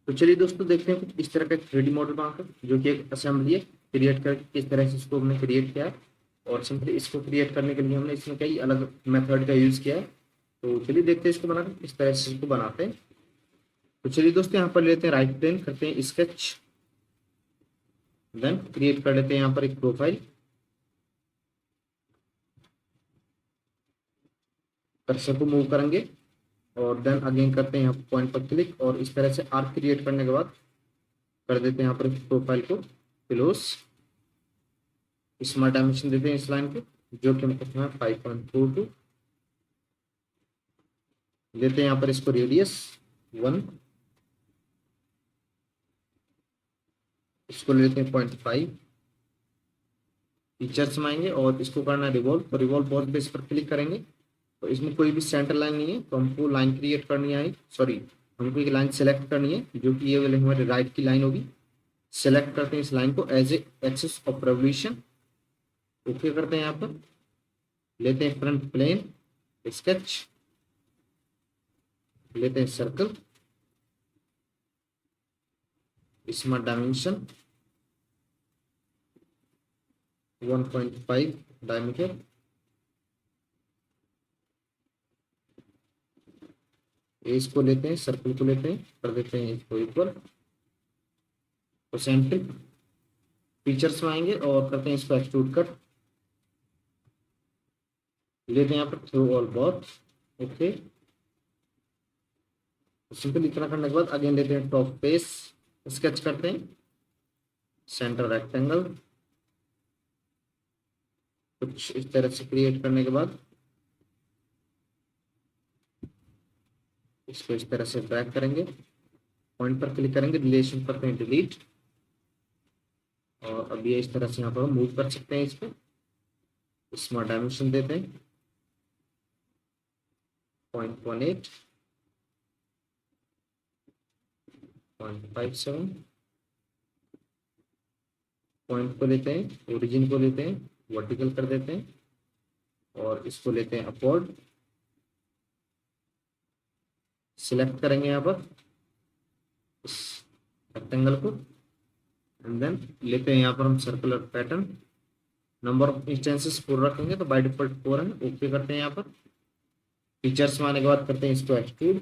तो चलिए दोस्तों देखते हैं कुछ इस तरह का एक 3D मॉडल बनाकर, जो कि एक असेंबली है। क्रिएट करके किस तरह से इसको हमने क्रिएट किया है, और सिंपली इसको क्रिएट करने के लिए हमने इसमें कई अलग मेथड का यूज किया है। तो चलिए देखते हैं इसको बनाकर किस तरह से इसको बनाते हैं। तो चलिए दोस्तों यहाँ पर लेते हैं राइट प्लेन, करते हैं स्केच, देन क्रिएट कर लेते हैं यहाँ पर एक प्रोफाइल। कर्सर को मूव करेंगे और देन अगेन करते हैं यहाँ पॉइंट पर क्लिक, और इस तरह से आर्क क्रिएट करने के बाद कर देते हैं यहाँ पर प्रोफाइल को क्लोज। स्मार्ट डायमेंशन देते हैं इस लाइन को, जो कि हमको है 5.42। लेते हैं यहाँ पर इसको रेडियस 1, इसको लेते हैं 0.5। फीचर्स में आएंगे और इसको करना है रिवॉल्व, तो रिवॉल्व बॉल पे इस पर क्लिक करेंगे। तो इसमें कोई भी सेंटर लाइन नहीं है, तो हमको लाइन क्रिएट करनी है, सॉरी हमको एक लाइन सेलेक्ट करनी है, जो कि ये वाली हमारे राइट की लाइन होगी। सेलेक्ट करते हैं इस लाइन को as a axis of revolution. Okay करते हैं यहाँ पर, लेते हैं फ्रंट प्लेन स्केच, लेते हैं सर्कल, स्मार्ट डायमेंशन 1.5 डायमीटर। इसको लेते हैं, सर्कल को लेते हैं, कर देते हैं इसको इक्वल। सेंट्रिक फीचर्स में आएंगे और करते हैं इसको एक्सट्रूड कट। लेते हैं यहाँ पर through all both. Okay, simple इतना करने के बाद अगेन लेते हैं टॉप फेस, स्केच करते हैं, सेंटर रेक्टेंगल। कुछ इस तरह से क्रिएट करने के बाद इसको इस तरह से ड्रैग करेंगे, पॉइंट पर क्लिक करेंगे, रिलेशन करते हैं डिलीट, और अब ये इस तरह से यहाँ पर मूव कर सकते हैं इसको। स्मार्ट डायमेंशन देते हैं 0.18, 0.57। पॉइंट को लेते हैं, ओरिजिन को लेते हैं, वर्टिकल कर देते हैं, और इसको लेते हैं अपवर्ड। सिलेक्ट करेंगे यहाँ पर इस रेक्टेंगल को, एंड देन लेते हैं यहाँ पर हम circular pattern. Number of instances 4 रखेंगे, तो बाय डिफॉल्ट 4 है। ओके करते हैं यहाँ पर। फीचर्स में आने के बाद करते हैं इसको एक्सट्रूड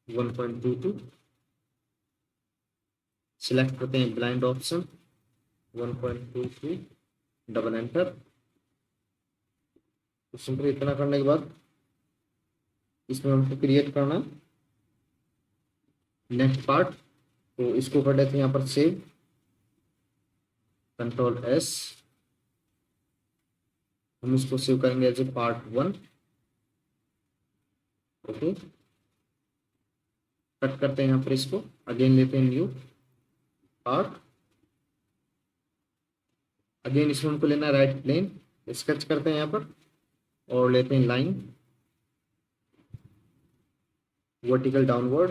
1.22। सिलेक्ट करते हैं ब्लाइंड ऑप्शन 1.23, डबल एंटर। तो सिंपल इतना करने के बाद इसमें हमको क्रिएट करना नेक्स्ट पार्ट, तो इसको कर लेते हैं यहाँ पर सेव, कंट्रोल एस। हम इसको सेव करेंगे as a part 1। Okay, cut करते हैं यहाँ पर इसको, अगेन लेते हैं न्यू पार्ट। अगेन इसमें हमको लेना है राइट प्लेन, स्केच करते हैं यहाँ पर, और लेते हैं लाइन वर्टिकल डाउनवर्ड,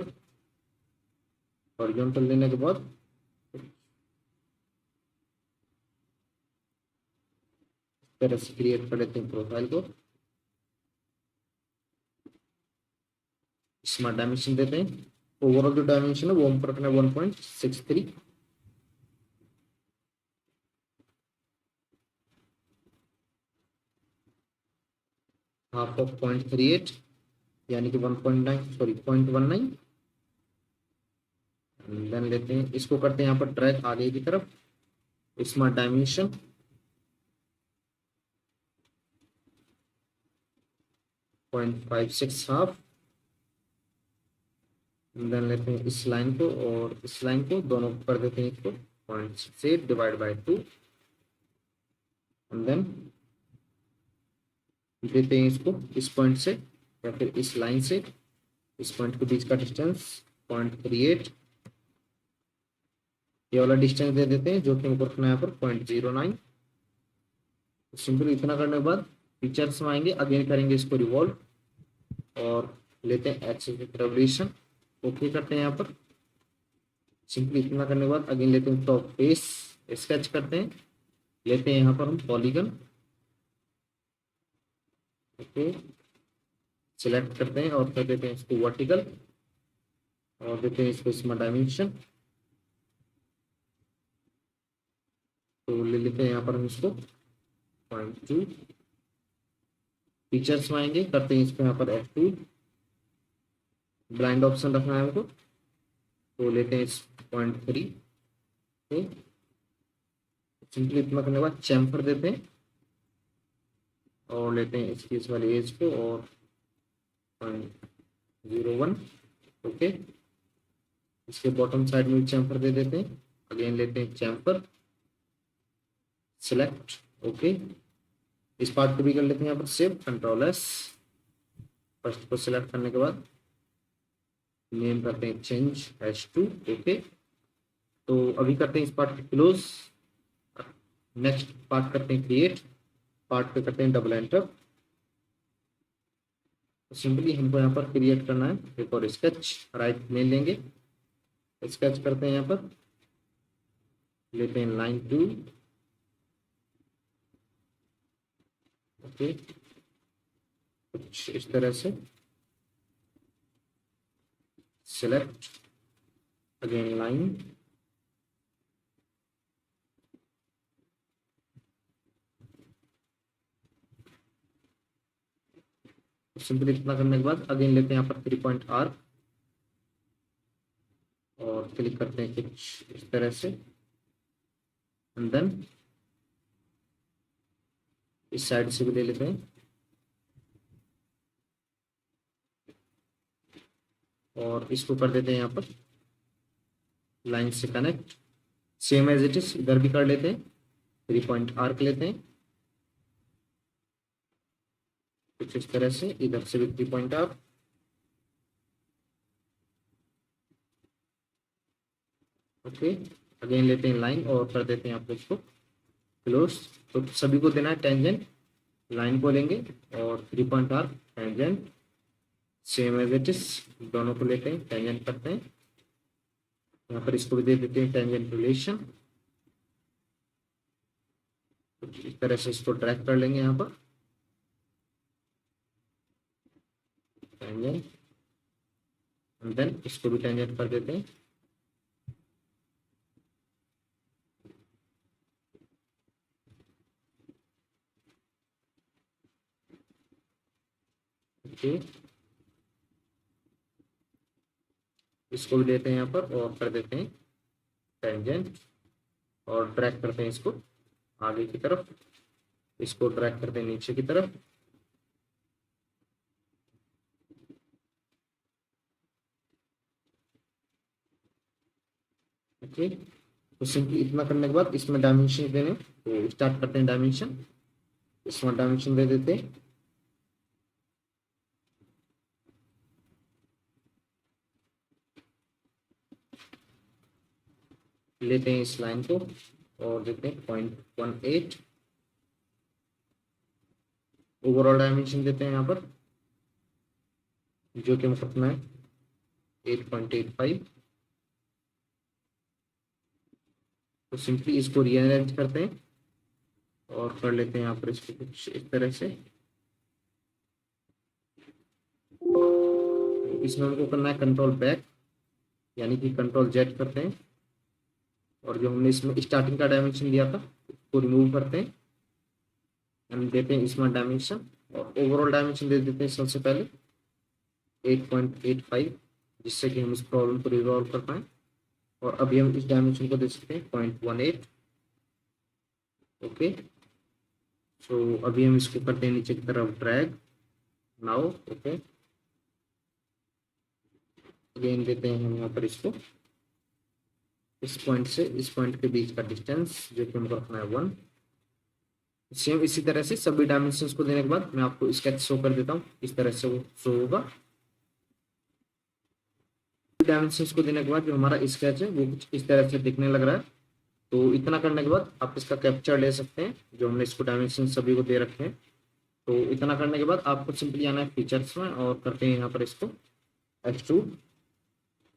हॉरिजॉन्टल लेने के बाद इस तरह से क्रिएट कर लेते हैं प्रोफाइल को। स्मार्ट डायमेंशन देते हैं, ओवरऑल जो डायमेंशन है वो हम रखना है 1.63। हाफ ऑफ 0.38 यानी कि 1.9, सॉरी 0.19। देन लेते हैं इसको, करते हैं यहाँ पर ड्रैग आगे की तरफ, स्मार्ट डायमेंशन 0.56 हाफ। देन लेते हैं इस लाइन को और इस लाइन को, दोनों कर देते हैं इसको 0.68 डिवाइड बाय 2। एंड देन देते हैं इसको इस पॉइंट से या फिर इस लाइन से इस पॉइंट के बीच का डिस्टेंस 0.38, ये वाला डिस्टेंस दे देते हैं, जो कि हमको रखना है यहाँ पर 0.09। सिंपल इतना करने के बाद फीचर्स में आएंगे, अगेन करेंगे इसको रिवॉल्व और लेते हैं एक्सिस रेवोल्यूशन। ओके करते हैं यहाँ पर। सिंपली इतना करने के बाद अगेन लेते हैं टॉप फेस, स्केच करते हैं, लेते हैं यहाँ पर हम पॉलीगन। ओके, सिलेक्ट करते हैं और कर देते हैं इसको वर्टिकल। और देते हैं इसको इसमें डायमेंशन। तो ले लेते हैं यहाँ पर हम इसको 0.2। फीचर्स में आएंगे, करते हैं इसको यहाँ पर F2, ब्लाइंड ऑप्शन रखना है हमको, तो लेते हैं इस 0.3। सिंपली इतना करने के बाद चैम्फर देते हैं और लेते हैं इसकी इस वाली एज को और 0.01। ओके, इसके बॉटम साइड में चैम्फर दे देते हैं। अगेन लेते हैं चैम्फर, सिलेक्ट। ओके, इस पार्ट को भी कर लेते हैं यहाँ पर सेव, कंट्रोल S। फर्स्ट को सिलेक्ट करने के बाद नेम करते हैं चेंज H2। ओके, तो अभी करते हैं इस पार्ट को क्लोज। नेक्स्ट पार्ट करते हैं क्रिएट, पार्ट पे करते हैं डबल एंटर। तो सिंपली हमको यहाँ पर क्रिएट करना है एक और स्केच, राइट में लेंगे, स्केच करते हैं यहाँ पर, लेते हैं लाइन 2। ओके, कुछ इस तरह से सिलेक्ट, अगेन लाइन, सिंपली इतना करने के बाद अगेन लेते हैं यहाँ पर 3 पॉइंट आर्क और क्लिक करते हैं कुछ इस तरह से, एंड देन इस साइड से भी ले लेते हैं और इसको कर देते हैं यहाँ पर लाइन से connect, same as it is इधर भी कर लेते हैं। 3 पॉइंट आर्क लेते हैं कुछ इस तरह से, इधर से भी 3 पॉइंट आर्क। ओके, अगेन लेते हैं लाइन और कर देते हैं आप इसको क्लोज। तो सभी को देना है टेंजेंट, लाइन को लेंगे और 3 point arc tangent, same as it is दोनों को लेते हैं टेंजेंट करते हैं। यहाँ पर इसको भी दे देते हैं टेंजेंट रिलेशन, कुछ इस तरह से इसको ड्रैग कर लेंगे यहाँ पर टेंजेंट, एंड देन इसको भी टेंजेंट कर देते हैं। ओके, इसको भी लेते हैं यहाँ पर और कर देते हैं टेंजेंट और ड्रैग करते हैं इसको आगे की तरफ, इसको ड्रैग करते हैं नीचे की तरफ। ओके, तो सिंपली इतना करने के बाद इसमें डायमेंशन देने, तो स्टार्ट करते हैं डायमेंशन, इसमें डायमेंशन दे देते हैं लेते हैं इस लाइन को और देते हैं 0.18। ओवरऑल डायमेंशन देते हैं यहाँ पर जो कि मतलब में 8.85। तो सिंपली इसको रीअरेंज करते हैं और कर लेते हैं यहाँ पर इसको कुछ इस तरह से। इसमें हमको करना है कंट्रोल बैक, यानी कि कंट्रोल Z करते हैं और जो हमने इसमें स्टार्टिंग का डायमेंशन दिया था उसको रिमूव करते हैं एंड देते हैं इसमें डायमेंशन और ओवरऑल डायमेंशन दे देते हैं सबसे पहले 8.85, जिससे कि हम इस प्रॉब्लम को रिजॉल्व कर पाएँ। और अभी हम इस डायमेंशन को दे सकते हैं 0.18। ओके, सो अभी हम इसको करते हैं नीचे की तरफ ड्रैग नाउ। ओके, अगेन देते हैं हम यहाँ पर इसको इस पॉइंट से इस पॉइंट के बीच का डिस्टेंस जो कि हमको रखना है 1। सेम इसी तरह से सभी डायमेंशंस को देने के बाद मैं आपको स्केच शो कर देता हूँ, इस तरह से वो शो होगा। डायमेंशंस को देने के बाद जो हमारा स्केच है वो कुछ इस तरह से दिखने लग रहा है। तो इतना करने के बाद आप इसका कैप्चर ले सकते हैं, जो हमने इसको डायमेंशन सभी को दे रखे हैं। तो इतना करने के बाद आपको सिंपली आना है फीचर्स में और करते हैं यहाँ पर इसको H2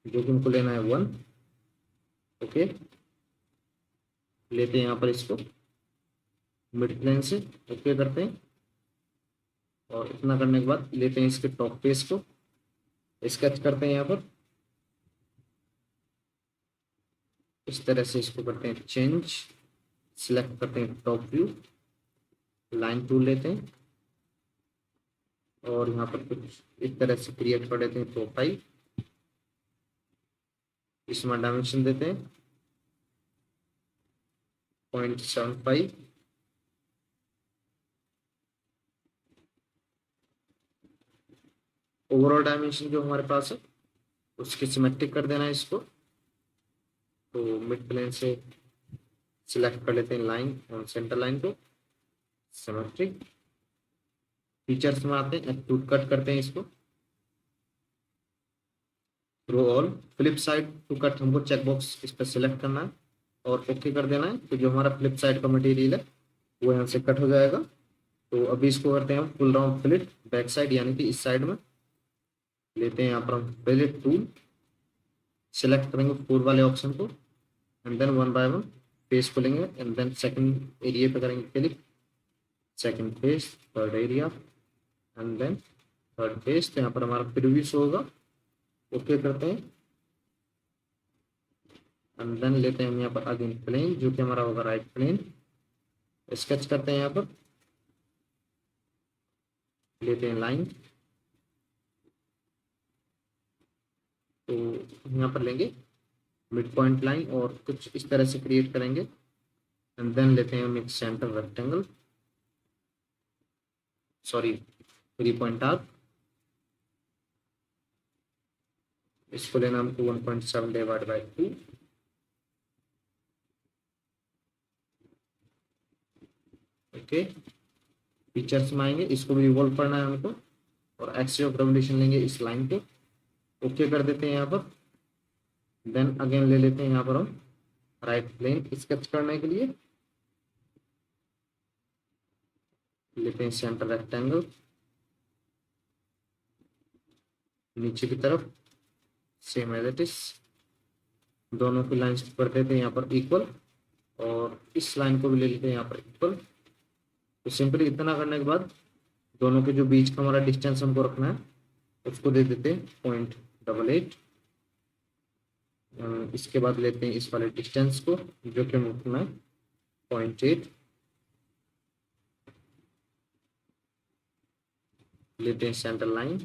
जो कि हमको लेना है 1। ओके, लेते हैं यहाँ पर इसको मिड प्लेन से ओके करते हैं और इतना करने के बाद लेते हैं इसके टॉप फेस को स्केच करते हैं यहाँ पर इस तरह से इसको करते हैं चेंज, सिलेक्ट करते हैं टॉप व्यू, लाइन टूल लेते हैं और यहाँ पर कुछ इस तरह से क्रिएट कर लेते हैं प्रोफाइल। इसमें डायमेंशन देते हैं 0.75, ओवरऑल डायमेंशन जो हमारे पास है उसकी सिमेट्रिक कर देना है इसको। तो मिड प्लेन से सिलेक्ट कर लेते हैं लाइन और सेंटर लाइन को, सिमेट्रिक। फीचर्स में आते हैं, एक्सट्रूड कट करते हैं इसको, through all, flip side to cut हमको चेक बॉक्स इस पर सिलेक्ट करना है और ओके कर देना है। तो जो हमारा फ्लिप साइड का मटेरियल है वो यहाँ से कट हो जाएगा। तो अभी इसको करते हैं हम full round fleet back side, यानी कि इस साइड में लेते हैं यहाँ पर हम फ्लिट टूल, सिलेक्ट करेंगे फोर वाले ऑप्शन को and then one by one face को लेंगे एंड देन सेकंड एरिया पे करेंगे click, second face, third area and then third face. तो यहाँ पर हमारा प्रीव्यू शो होगा, ओके करते हैं एंड देन लेते हैं हम यहाँ पर अगेन प्लेन जो कि हमारा होगा राइट प्लेन, स्केच करते हैं यहाँ पर, लेते हैं लाइन। तो यहाँ पर लेंगे मिड पॉइंट लाइन और कुछ इस तरह से क्रिएट करेंगे एंड देन लेते हैं हम एक centre rectangle, sorry 3 point arc, इसको लेना हमको 1.7 डिवाइड बाई 2। ओके, फीचर्स में आएंगे, इसको भी रिवॉल्व करना है हमको और एक्सिस ऑफ रेवोल्यूशन लेंगे इस लाइन को, ओके कर देते हैं यहाँ पर। देन अगेन ले लेते हैं यहाँ पर हम राइट प्लेन स्केच करने के लिए, लेते हैं सेंटर रेक्टेंगल नीचे की तरफ, सेम एज इट इज, दोनों की लाइंस कर देते हैं यहाँ पर इक्वल और इस लाइन को भी ले लेते हैं यहाँ पर इक्वल। तो सिंपली इतना करने के बाद दोनों के जो बीच का हमारा डिस्टेंस हमको रखना है उसको दे देते हैं 0.88। इसके बाद लेते हैं इस वाले डिस्टेंस को जो कि हम रखना है 0.8, लेते हैं सेंटर लाइन,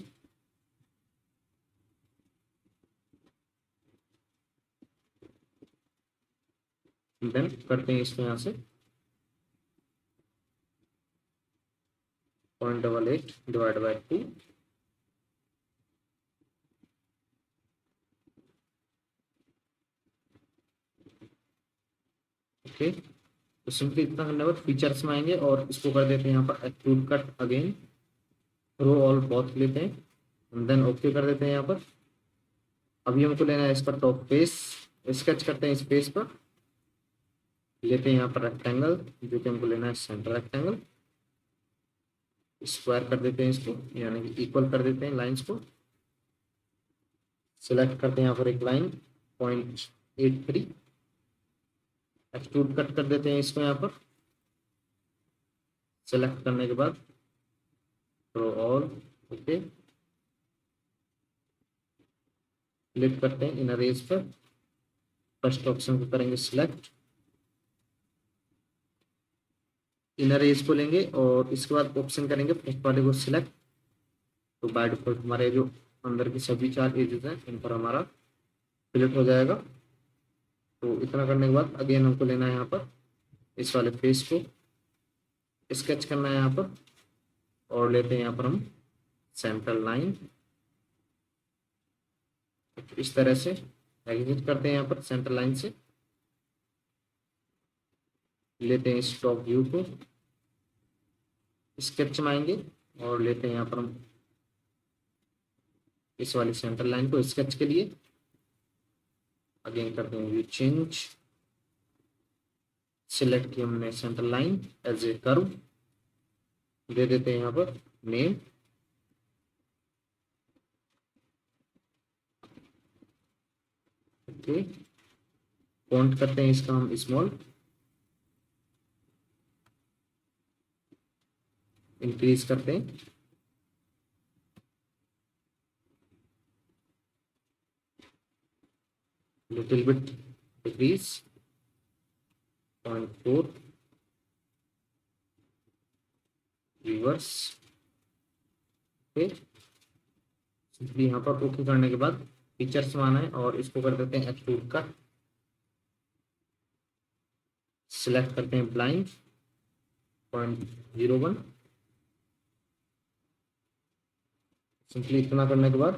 देन करते हैं इसको यहाँ से 0.88 डिवाइड बाई 2। ओके, तो सिंपली इतना करने के बाद फीचर्स में आएंगे और इसको कर देते हैं यहाँ पर एक्सट्रूड कट अगेन, रो ऑल बोथ लेते हैं देन ओके कर देते हैं यहाँ पर। अभी हमको लेना है इस पर टॉप फेस, स्केच करते हैं इस फेस पर, लेते हैं यहाँ पर रेक्टेंगल जो कि हमको लेना है सेंटर रेक्टेंगल, स्क्वायर कर देते हैं इसको, यानी कि इक्वल कर देते हैं लाइंस को, सिलेक्ट करते हैं यहाँ पर एक लाइन 0.83, एक्सट्रूड कट कर देते हैं इसको यहाँ पर, सेलेक्ट करने के बाद रो ऑल, ओके, क्लिक करते हैं इनर एज पर, फर्स्ट ऑप्शन को करेंगे सिलेक्ट, इनर एज को लेंगे और इसके बाद ऑप्शन करेंगे फर्स्ट वाले को सिलेक्ट। तो बाय डिफॉल्ट हमारे जो अंदर की सभी 4 एजेस हैं इन पर हमारा फिलेट हो जाएगा। तो इतना करने के बाद अगेन हमको लेना है यहाँ पर इस वाले फेस को स्केच करना है यहाँ पर और लेते हैं यहाँ पर हम सेंट्रल लाइन, इस तरह से एग्जिट करते हैं यहाँ पर सेंट्रल लाइन से, लेते हैं इस टॉप व्यू को, स्केच में आएंगे और लेते हैं यहाँ पर हम इस वाली सेंट्रल लाइन को स्केच के लिए, अगेन करते हैं व्यू चेंज, सिलेक्ट किया हमने central line as a curve, दे देते हैं यहाँ पर नेम, ओके, फॉन्ट करते हैं इसका हम स्मॉल, इंक्रीज करते हैं, little bit decrease 0.4 reverse. Okay, simply यहाँ पर ओके करने के बाद फीचर्स में आना है और इसको कर देते हैं एक्सट्रूड कट। सिलेक्ट करते हैं ब्लाइंड 0.01। सिंपली इतना करने के बाद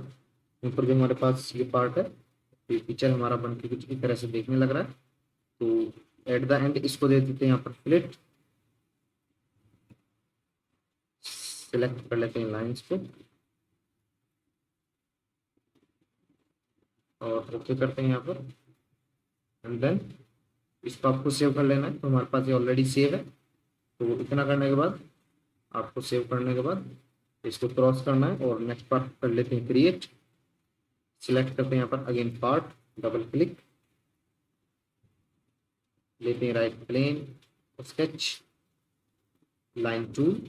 ऊपर जो हमारे पास ये पार्ट है, ये फीचर हमारा बन के कुछ इस तरह से देखने लग रहा है। तो एट द एंड इसको दे देते हैं यहाँ पर फ्लिट। सिलेक्ट कर लेते हैं लाइंस को और ओके करते हैं यहाँ पर। एंड देन इसको आपको सेव कर लेना है, तो हमारे पास ये ऑलरेडी सेव है। तो इतना करने के बाद आपको सेव करने के बाद इसको क्रॉस करना है और नेक्स्ट पार्ट कर लेते हैं क्रिएट। सिलेक्ट करते हैं यहाँ पर अगेन पार्ट, डबल क्लिक, लेते हैं right plane, sketch, line tool,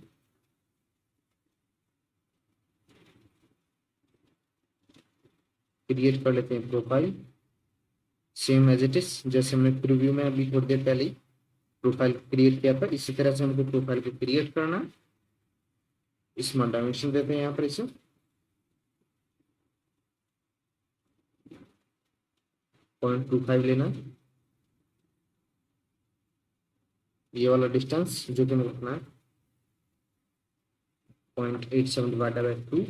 create कर लेते हैं profile same as it is, जैसे हमने प्रीव्यू में अभी थोड़ी देर पहले ही प्रोफाइल क्रिएट किया था, इसी तरह से हमको प्रोफाइल को क्रिएट करना है। इसमें डायमेंशन देते हैं यहाँ पर इसे 0.25 लेना है। ये वाला डिस्टेंस जो कि हमें रखना है 0.87 डिवाइडेड बाय 2।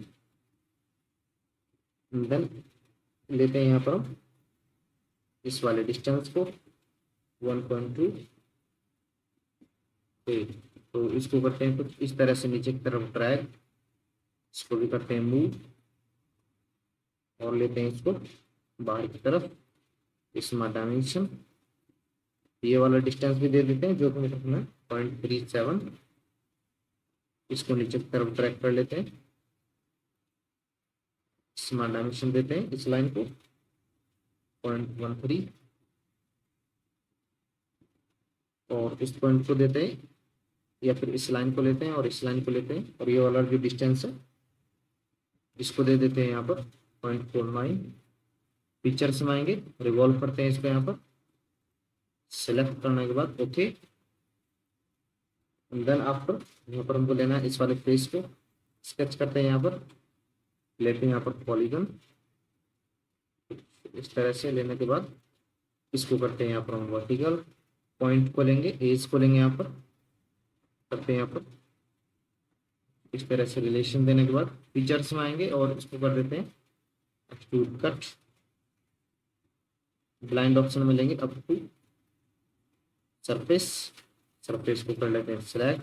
देन लेते हैं यहाँ पर हम इस वाले डिस्टेंस को 1.2। तो इसको करते हैं कुछ इस तरह से नीचे की तरफ ड्रैग, इसको भी करते हैं मूव और लेते हैं इसको बाहर की तरफ। इसमें डायमेंशन ये वाला डिस्टेंस भी दे देते हैं जो कि रखना है 0.37। इसको नीचे की तरफ ड्रैग कर लेते हैं। इसमें डायमेंशन देते हैं इस लाइन को 0.13 और इस पॉइंट को देते हैं, या फिर इस लाइन को लेते हैं और इस लाइन को लेते हैं और ये वाला जो डिस्टेंस है इसको दे देते हैं यहाँ पर 0.49। फीचर्स में आएंगे, रिवॉल्व करते हैं इसको यहाँ पर। सिलेक्ट करने के बाद ओके। देन आफ्टर यहाँ पर हमको लेना है इस वाले फेस को, स्केच करते हैं यहाँ पर, लेते हैं यहाँ पर पॉलीगन इस तरह से। लेने के बाद इसको करते हैं यहाँ पर हम वर्टिकल, पॉइंट को लेंगे, एज को लेंगे, यहाँ पर करते हैं यहाँ पर इस तरह से रिलेशन देने के बाद फीचर्स में आएंगे और इसको कर देते हैं एक्सट्रूड कट। ब्लाइंड ऑप्शन में लेंगे अप टू सरफेस, सरफेस को कर लेते हैं सिलेक्ट,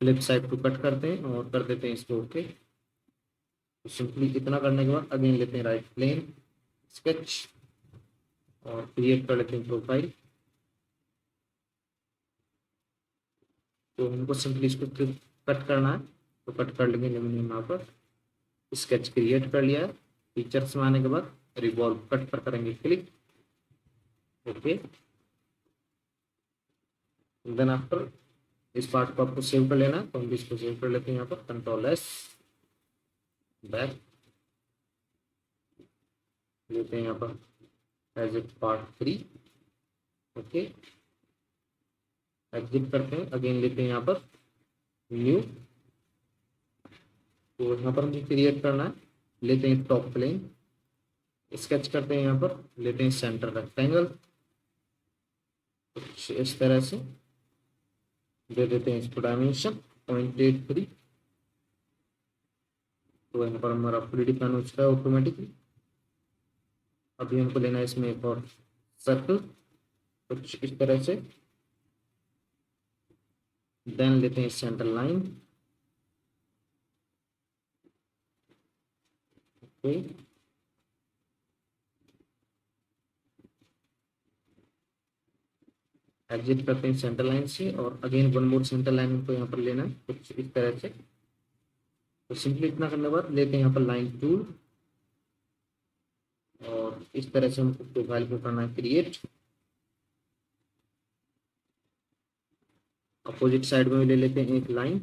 फ्लिप साइड को कट करते हैं और कर देते हैं इसको ओके। तो सिंपली इतना करने के बाद अगेन लेते हैं राइट प्लेन, स्केच और क्रिएट कर लेते हैं प्रोफाइल। तो हमको सिंपली इसको कट करना है, तो कट कर लेंगे यहाँ पर। स्केच क्रिएट कर लिया है। फीचर्स में आने के बाद रिवॉल्व कट पर करेंगे क्लिक, ओके। देन आफ्टर इस पार्ट को आपको सेव कर लेना है, तो हम भी इसको सेव कर लेते हैं यहाँ पर, कंट्रोल एस, बैक, लेते हैं यहाँ पर as it part 3, okay. Exit करते हैं, अगेन लेते हैं यहाँ पर न्यू। तो यहाँ पर मुझे क्रिएट करना है, लेते हैं टॉप प्लेन, स्केच करते हैं यहाँ पर, लेते हैं सेंटर रेक्टेंगल कुछ इस तरह से, दे देते हैं इसको डायमेंशन 0.83। तो यहाँ पर हमारा फुल डिफाइन हो चुका है ऑटोमेटिकली। अभी हमको लेना है इसमें एक और सर्कल कुछ इस तरह से। देन लेते हैं सेंटर लाइन, ओके। एग्जिट करते हैं सेंटर लाइन से और again one more centre line को यहाँ पर लेना है कुछ इस तरह से। तो सिंपली इतना करने के बाद लेते हैं यहाँ पर लाइन टूल और इस तरह से हमको प्रोफाइल को करना है क्रिएट। अपोजिट साइड में ले लेते हैं एक लाइन,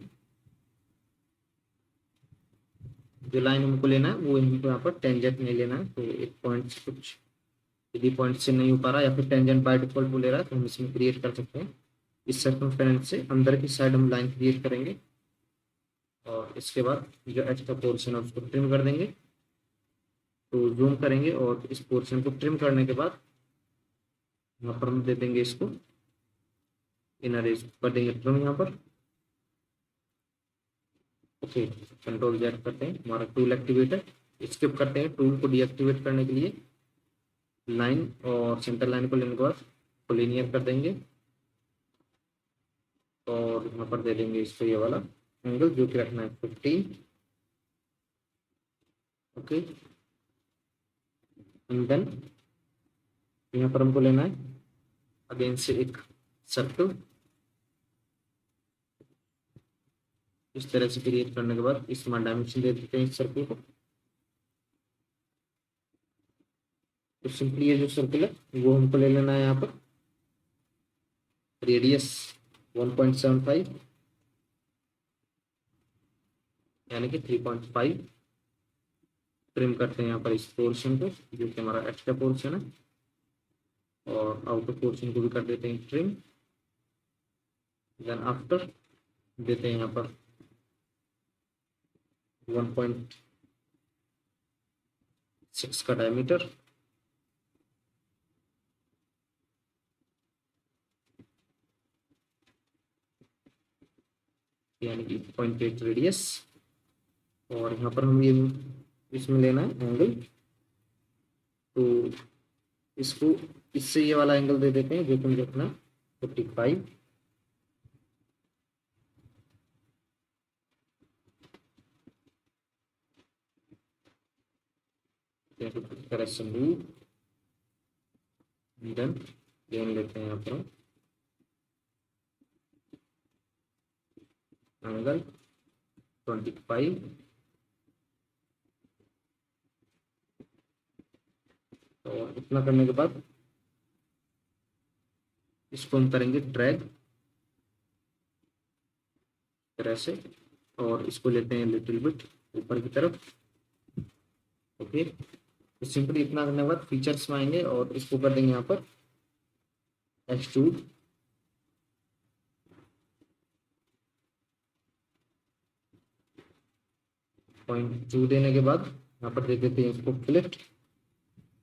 जो लाइन हमको लेना है वो हमको यहाँ पर टेंजेंट नहीं लेना है, तो एक पॉइंट कुछ यदि पॉइंट से नहीं हो पा रहा या फिर टेंजेंट बाय डिफॉल्ट वो ले रहा है तो हम इसमें क्रिएट कर सकते हैं। इस सर्कमफेरेंस से अंदर की साइड हम लाइन क्रिएट करेंगे और इसके बाद जो एक्स्ट्रा पोर्शन है उसको ट्रिम कर देंगे। तो जूम करेंगे और इस पोर्शन को ट्रिम करने के बाद यहाँ पर हम दे देंगे इसको इनर एज कर देंगे ट्रिम यहाँ पर। ओके, कंट्रोल जेड करते हैं, हमारा टूल एक्टिवेट है। स्किप करते हैं टूल को डीएक्टिवेट करने के लिए। लाइन और सेंटर लाइन को लेने के बाद कोलिनियर कर देंगे और यहाँ पर दे देंगे इसको ये वाला एंगल जो कि रखना है 15। ओके, एंड देन यहाँ पर हमको लेना है अगेन से एक सर्कल। इस तरह से क्रिएट करने के बाद इसमें डायमेंशन दे देते हैं इस सर्कल को। तो सिंपली ये जो सर्कल है वो हमको ले लेना है यहाँ पर रेडियस 1.75 यानी कि 3.5। ट्रिम करते हैं यहाँ पर इस पोर्शन को जो कि हमारा एक्स्ट्रा पोर्शन है और आउटर पोर्शन को भी कर देते हैं ट्रिम। देन आफ्टर देते हैं यहाँ पर 1.6 का डायमीटर यानी कि 0.8 रेडियस। और यहाँ पर हम ये इसमें लेना है एंगल, तो इसको इससे ये वाला एंगल दे देते हैं जो कि मुझे रखना 45। इस तरह से मूव डन लेते हैं यहाँ पर एंगल 25। और इतना करने के बाद इसको हम करेंगे ड्रैग तरह से और इसको लेते हैं लिटिल बिट ऊपर की तरफ। ओके, तो सिंपली इतना करने के बाद फीचर्स में आएंगे और इसको कर देंगे यहाँ पर एक्सट्रूड। 0.2 देने के बाद यहाँ पर दे देते हैं इसको फ्लिप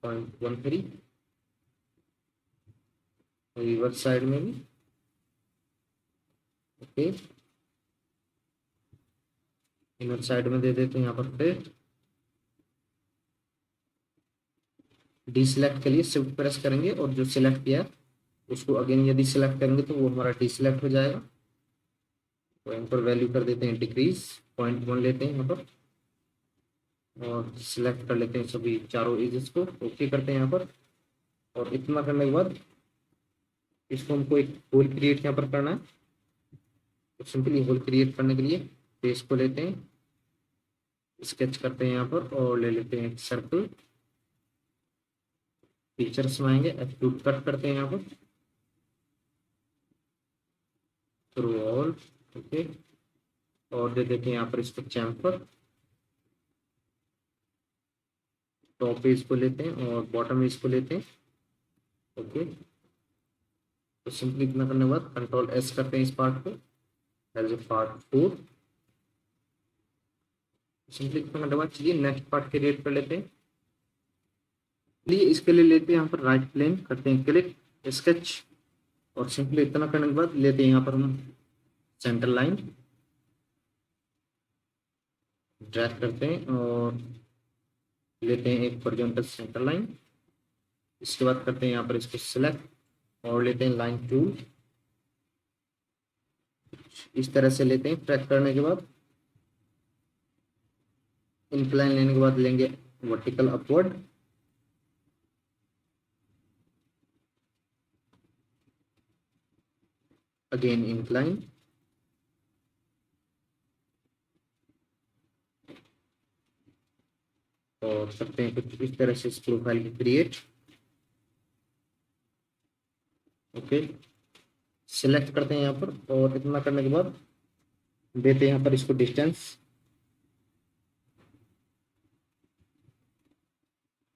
0.13। रिवर्स साइड में भी ओके, इनर साइड में दे देते हैं यहाँ पर फ्लिप। डी सिलेक्ट के लिए शिफ्ट प्रेस करेंगे और जो सिलेक्ट किया उसको अगेन यदि सिलेक्ट करेंगे तो वो हमारा डी सिलेक्ट हो जाएगा। तो यहाँ पर वैल्यू कर देते हैं डिक्रीज 0.1 लेते हैं यहाँ पर और सिलेक्ट कर लेते हैं सभी चारों एजेस को। ओके करते हैं यहाँ पर और इतना करने के बाद इसको हमको एक होल क्रिएट यहाँ पर करना है। तो सिंपली होल क्रिएट करने के लिए फेस को लेते हैं, स्केच करते हैं यहाँ पर और ले लेते हैं एक सर्कल। फीचर्स में आएंगे, एक्सट्रूड कट करते हैं यहाँ पर थ्रू ऑल। ओके, और दे देते हैं यहाँ पर इसको चैम्फर। टॉप पे इसको लेते हैं और बॉटम में इसको लेते हैं। ओके, तो सिंपली इतना करने के बाद कंट्रोल एस करते हैं इस पार्ट को एज ए पार्ट 4। सिंपली इतना करने के बाद चलिए नेक्स्ट पार्ट क्रिएट कर लेते हैं। चलिए इसके लिए लेते हैं यहाँ पर राइट प्लेन, करते हैं क्लिक स्केच और सिंपली इतना करने के बाद लेते हैं यहाँ पर हम सेंटर लाइन ड्रैग करते हैं और लेते हैं एक हॉरिजॉन्टल सेंटर लाइन। इसके बाद करते हैं यहाँ पर इसको सिलेक्ट और लेते हैं लाइन टूल। इस तरह से लेते हैं, ट्रैक करने के बाद इंक्लाइन लेने के बाद लेंगे वर्टिकल अपवर्ड। अगेन इंक्लाइन और करते हैं कुछ इस तरह से इस प्रोफाइल की क्रिएट। ओके, सिलेक्ट करते हैं यहाँ पर और इतना करने के बाद देते हैं यहाँ पर इसको डिस्टेंस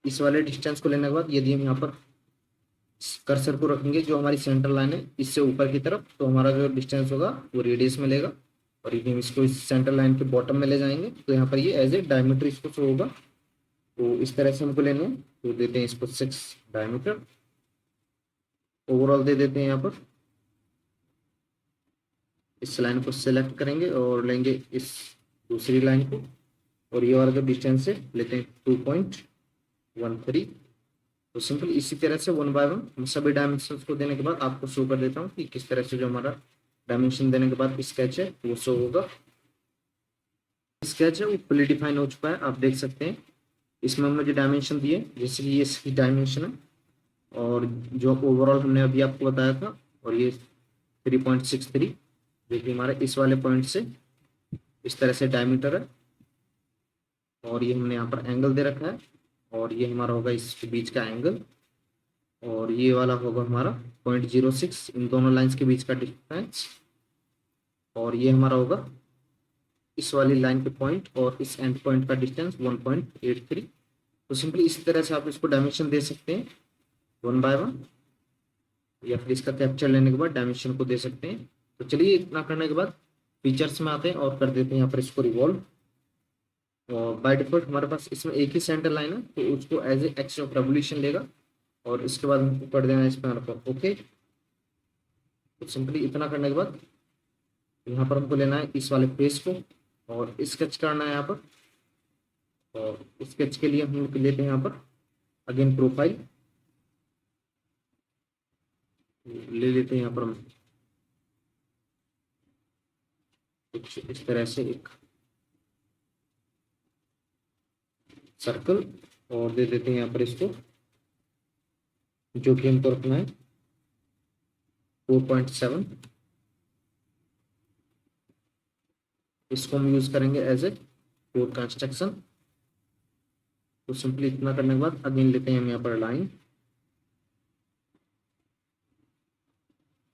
इस वाले डिस्टेंस को लेने के बाद यदि हम यहाँ पर कर्सर को रखेंगे जो हमारी सेंटर लाइन है इससे ऊपर की तरफ, तो हमारा जो डिस्टेंस होगा वो रेडियस में लेगा। और यदि हम इसको इस सेंटर लाइन के बॉटम में ले जाएंगे तो यहाँ पर ये एज ए डायमीटर इसको शो होगा। तो इस तरह से हमको लेना है, तो देते हैं इसको 6 डायमीटर। ओवरऑल दे देते हैं यहाँ पर, इस लाइन को सेलेक्ट करेंगे और लेंगे इस दूसरी लाइन को, और ये वाला जो डिस्टेंस है लेते हैं 2.13। तो सिंपल इसी तरह से वन बाय वन सभी डायमेंशंस को देने के बाद आपको शो कर देता हूँ कि किस तरह से जो हमारा डायमेंशन देने के बाद स्केच है वो शो होगा। स्केच है वो फुली डिफाइन हो चुका है, आप देख सकते हैं। इसमें हमने जो डायमेंशन दिए जैसे कि ये इसकी डायमेंशन है, और जो ओवरऑल हमने अभी आपको बताया था, और ये 3.63 जो कि हमारे इस वाले पॉइंट से इस तरह से डायमीटर है। और ये हमने यहाँ पर एंगल दे रखा है, और ये हमारा होगा इसके बीच का एंगल, और ये वाला होगा हमारा 0.06 इन दोनों लाइंस के बीच का डिस्टेंस। और ये हमारा होगा इस वाली लाइन के पॉइंट और इस एंड पॉइंट का डिस्टेंस 1.83। तो सिंपली इसी तरह से आप इसको डायमेंशन दे सकते हैं वन बाय वन, या फिर इसका कैप्चर लेने के बाद डायमेंशन को दे सकते हैं। तो चलिए इतना करने के बाद फीचर्स में आते हैं और कर देते हैं यहाँ पर इसको रिवॉल्व। और बाय डिफॉल्ट हमारे पास इसमें एक ही सेंटर लाइन है, तो उसको as a axis of revolution लेगा, और इसके बाद हमको कर देना है इस पर ओके। तो सिंपली इतना करने के बाद यहाँ पर हमको लेना है इस वाले फेस को और स्केच करना है यहाँ पर। और स्केच के लिए हम लेते हैं यहाँ पर अगेन प्रोफाइल, ले लेते हैं यहाँ पर हम कुछ इस तरह से एक सर्कल, और दे देते हैं यहाँ पर इसको जो कि हमको रखना है 4.7। इसको हम यूज करेंगे एज ए कोड कंस्ट्रक्शन। तो सिंपली इतना करने के बाद अगेन लेते हैं हम यहाँ पर लाइन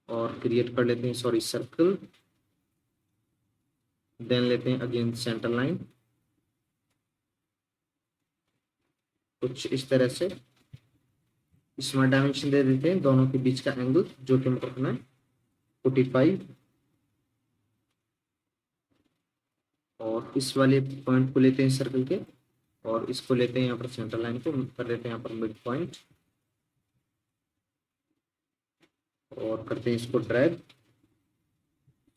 और क्रिएट कर लेते हैं सॉरी सर्कल, देन लेते हैं अगेन सेंटर लाइन कुछ इस तरह से। इसमें डायमेंशन दे देते हैं दोनों के बीच का एंगल जो कि हमको रखना है 45। और इस वाले पॉइंट को लेते हैं सर्कल के, और इसको लेते हैं यहाँ पर सेंटर लाइन को कर देते हैं यहाँ पर मिड पॉइंट, और करते हैं इसको ड्रैग।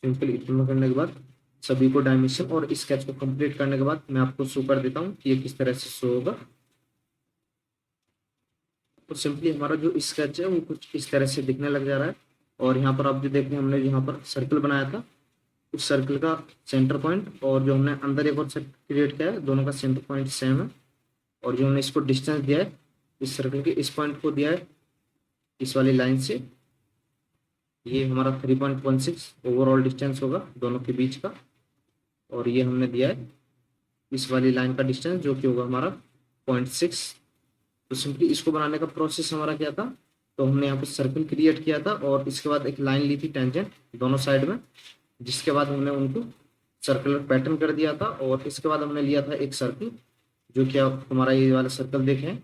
सिंपली इतना करने के बाद सभी को डायमेंशन और स्केच को कंप्लीट करने के बाद मैं आपको शो कर देता हूँ कि ये किस तरह से शो होगा। तो सिंपली हमारा जो स्केच है वो कुछ इस तरह से दिखने लग जा रहा है। और यहाँ पर आप जो देख रहे हैं हमने यहाँ पर सर्कल बनाया था, उस सर्कल का सेंटर पॉइंट और जो हमने अंदर एक और सर्कल क्रिएट किया है दोनों का सेंटर पॉइंट सेम है। और जो हमने इसको डिस्टेंस दिया है इस सर्कल के इस पॉइंट को दिया है इस वाली लाइन से, ये हमारा 3.16 ओवरऑल डिस्टेंस होगा दोनों के बीच का। और ये हमने दिया है इस वाली लाइन का डिस्टेंस जो कि होगा हमारा 0.6। तो सिंपली इसको बनाने का प्रोसेस हमारा क्या था, तो हमने यहाँ पर सर्कल क्रिएट किया था और इसके बाद एक लाइन ली थी टेंजेंट दोनों साइड में, जिसके बाद हमने उनको सर्कुलर पैटर्न कर दिया था। और इसके बाद हमने लिया था एक सर्कल जो कि आप हमारा ये वाला सर्कल देखें,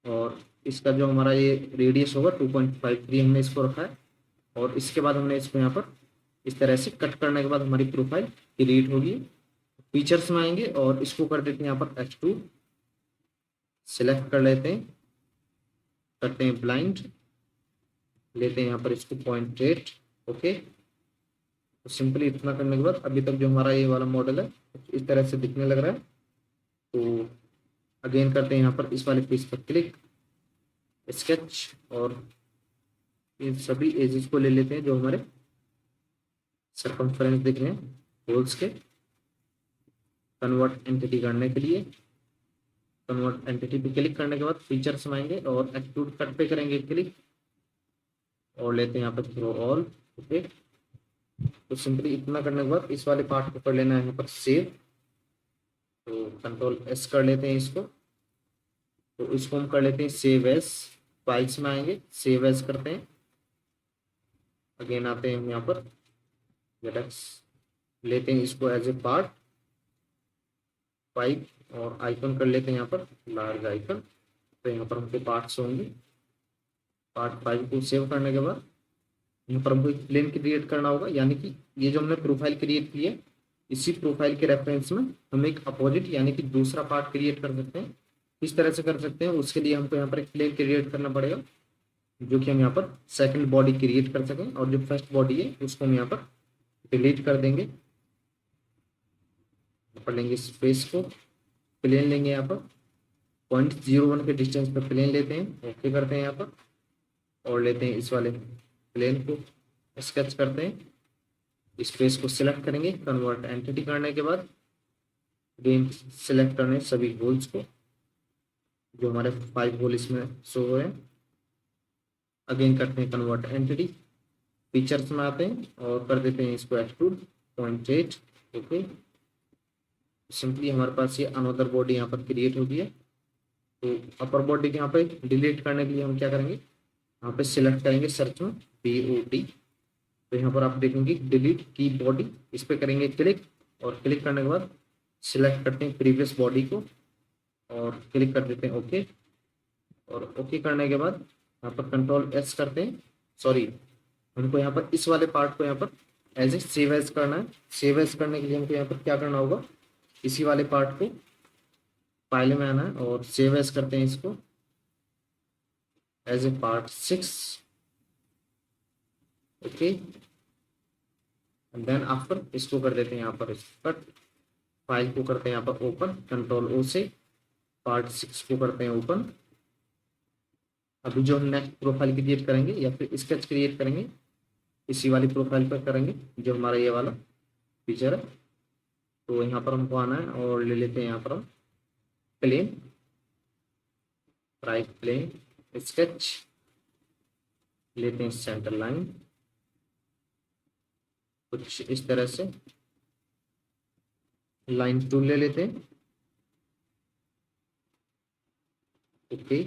और इसका जो हमारा ये रेडियस होगा 2.53 हमने इसको रखा है। और इसके बाद हमने इसको यहाँ पर इस तरह से कट करने के बाद हमारी प्रोफाइल क्रिएट होगी। फीचर्स में आएंगे और इसको कर देते हैं यहाँ पर H2 सिलेक्ट कर लेते हैं, करते हैं ब्लाइंड, लेते हैं यहाँ पर इसको 0.8 ओके। तो सिंपली इतना करने के बाद अभी तक जो हमारा ये वाला मॉडल है इस तरह से दिखने लग रहा है। तो अगेन करते हैं यहाँ पर इस वाले पीस पर क्लिक, स्केच, और इन सभी एजेस को ले लेते हैं जो हमारे सरकमफ्रेंस दिख रहे हैं होल्स के। कन्वर्ट एंटिटी करने के लिए कन्वर्ट एंटिटी पे क्लिक करने के बाद फीचर्स में आएंगे और एक्सट्रूड कट पे करेंगे क्लिक, और लेते हैं यहाँ पर थ्रो ऑल ओके। तो सिंपली इतना करने के बाद इस वाले पार्ट को कर लेना है यहाँ पर सेव। तो कंट्रोल एस कर लेते हैं इसको, तो इसको हम कर लेते हैं सेव एज। फाइल्स में आएंगे सेव एज करते हैं, अगेन आते हैं हम यहाँ पर जेडक्स, लेते हैं इसको एज ए पार्ट 5 और आइकन कर लेते हैं यहाँ पर लार्ज आइकन। तो यहाँ पर हमको पार्ट्स होंगे। पार्ट 5 को सेव करने के बाद यहाँ पर हमको एक प्लेन क्रिएट करना होगा, यानी कि ये जो हमने प्रोफाइल क्रिएट की है, इसी प्रोफाइल के रेफरेंस में हम एक अपोजिट यानी कि दूसरा पार्ट क्रिएट कर सकते हैं। किस तरह से कर सकते हैं, उसके लिए हमको यहाँ पर एक प्लेन क्रिएट करना पड़ेगा, जो कि हम यहाँ पर सेकंड बॉडी क्रिएट कर सकें, और जो फर्स्ट बॉडी है उसको हम यहाँ पर डिलीट कर देंगे। यहाँ पर लेंगे स्पेस को, प्लेन लेंगे, यहाँ पर 0.01 के डिस्टेंस पर प्लेन लेते हैं, ओके करते हैं यहाँ पर, और लेते हैं इस वाले प्लेन को, स्केच करते हैं, स्पेस को सिलेक्ट करेंगे, कन्वर्ट एंटिटी करने के बाद अगेन सिलेक्ट करने सभी होल्स को, जो हमारे 5 होल इसमें शो हो रहे हैं। अगेन करते हैं कन्वर्ट एंटिटी, फीचर्स में आते हैं और कर देते हैं इसको एक्सट्रूड 0.8। ओके, सिंपली हमारे पास ये अनदर बॉडी यहाँ पर क्रिएट हो गई है। तो अपर बॉडी के यहाँ पे डिलीट करने के लिए हम क्या करेंगे, यहाँ पे सिलेक्ट करेंगे सर्च में BOD, तो यहाँ पर आप देखेंगे डिलीट की बॉडी, इस पर करेंगे क्लिक, और क्लिक करने के बाद सिलेक्ट करते हैं प्रीवियस बॉडी को और क्लिक कर देते हैं ओके, और ओके करने के बाद यहाँ पर Ctrl+S करते हैं। सॉरी, हमको यहाँ पर इस वाले पार्ट को यहाँ पर एज ए सेव एज करना है। सेव एज करने के लिए हमको यहाँ पर क्या करना होगा, इसी वाले पार्ट को फाइल में आना है और सेव एज करते हैं इसको as a part 6। Okay, then after इसको कर देते हैं यहाँ पर कट, फाइल को करते हैं यहाँ पर ओपन, Ctrl+O से पार्ट 6 को करते हैं ओपन। अभी जो हम नेक्स्ट प्रोफाइल क्रिएट करेंगे या फिर स्केच क्रिएट करेंगे, इसी वाली प्रोफाइल पर करेंगे, जो हमारा ये वाला फीचर है। तो यहाँ पर हमको आना है और ले लेते हैं यहाँ पर हम प्लेन, राइट प्लेन, स्केच, लेते हैं सेंटर लाइन कुछ इस तरह से, लाइन टूल ले लेते हैं। ओके,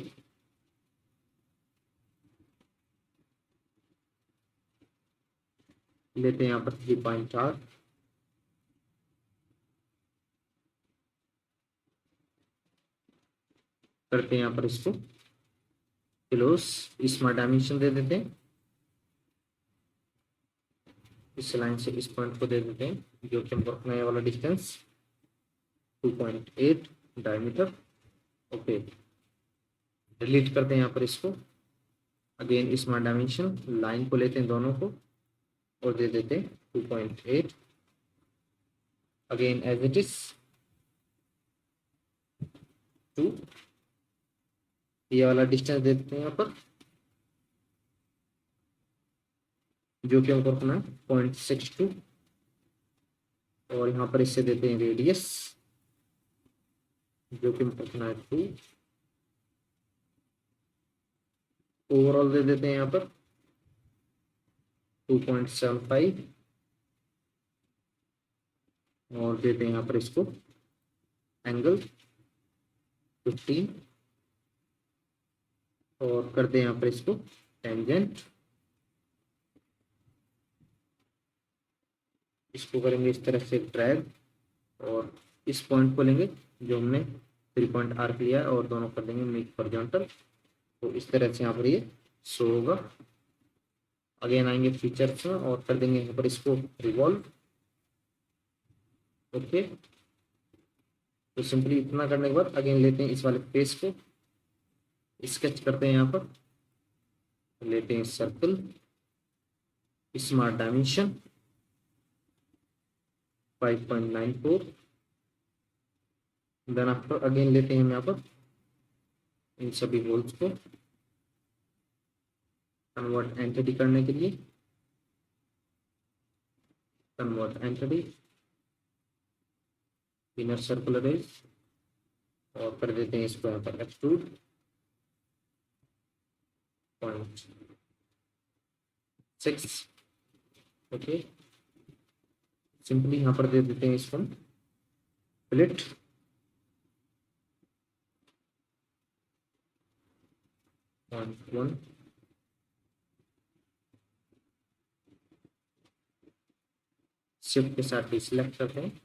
लेते हैं यहाँ पर 3.8, करते हैं यहाँ पर इसको क्लोज, इसमें डायमेंशन दे देते हैं, इस लाइन से इस पॉइंट को दे देते हैं, जो कि हमको रखना है वाला डिस्टेंस 2.8 डायमीटर। ओके, डिलीट करते हैं यहाँ पर इसको, अगेन इसमें डायमेंशन, लाइन को लेते हैं दोनों को और दे देते हैं 2.8, अगेन एज इट इज 2, ये वाला डिस्टेंस दे देते हैं यहाँ पर, जो कि हमको रखना है 0.62, और यहाँ पर इससे देते हैं रेडियस, जो कि हमको रखना है 2, ओवरऑल दे देते हैं यहाँ पर 2.75, और देते हैं यहाँ पर इसको एंगल 15, और करते हैं यहाँ पर इसको टेंजेंट, इसको करेंगे इस तरह से ड्रैग, और इस पॉइंट को लेंगे जो हमने 3 पॉइंट आर्क लिया है और दोनों कर देंगे मेक हॉरिजॉन्टल, तो इस तरह से यहाँ पर ये शो होगा। अगेन आएंगे फीचर्स में और कर देंगे यहाँ पर इसको रिवॉल्व। ओके, तो सिंपली इतना करने के बाद अगेन लेते हैं इस वाले फेस को, स्केच करते हैं यहाँ पर, लेते हैं circle, smart dimension 5.94, then after again लेते हैं हम यहाँ पर इन सभी होल्स को कन्वर्ट एंटिटी करने के लिए, convert entity, inner circular rays, और कर देते हैं इसको यहाँ पर एक्सट्रूड 0.6। ओके, सिंपली यहाँ पर दे देते हैं इसको प्लेट, शिफ्ट के साथ ही सिलेक्ट करते हैं,